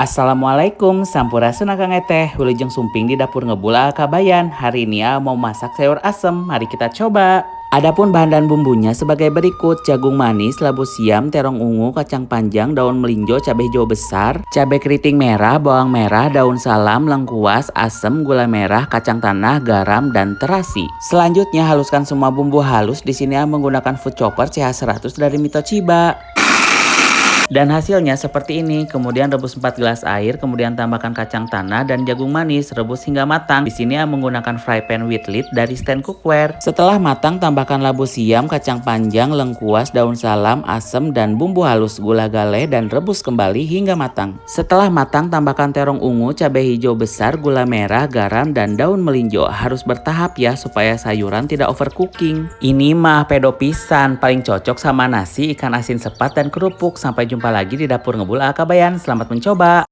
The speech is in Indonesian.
Assalamualaikum, sampurasun akang teh. Wilujeng sumping di dapur ngebula kabayan. Hari ini mau masak sayur asem. Mari kita coba. Adapun bahan dan bumbunya sebagai berikut: jagung manis, labu siam, terong ungu, kacang panjang, daun melinjo, cabai hijau besar, cabai keriting merah, bawang merah, daun salam, lengkuas, asem, gula merah, kacang tanah, garam, dan terasi. Selanjutnya haluskan semua bumbu halus. Di sini menggunakan food chopper CH100 dari Mitochiba. Dan hasilnya seperti ini. Kemudian rebus 4 gelas air, kemudian tambahkan kacang tanah dan jagung manis, rebus hingga matang. Di sini menggunakan fry pan with lid dari Stand Cookware. Setelah matang, tambahkan labu siam, kacang panjang, lengkuas, daun salam, asem, dan bumbu halus, gula gale, dan rebus kembali hingga matang. Setelah matang, tambahkan terong ungu, cabai hijau besar, gula merah, garam, dan daun melinjo. Harus bertahap ya supaya sayuran tidak overcooking. Ini mah pedo pisan, paling cocok sama nasi, ikan asin sepat, dan kerupuk. Sampai jumpa lagi di dapur ngebul Akabayan. Selamat mencoba.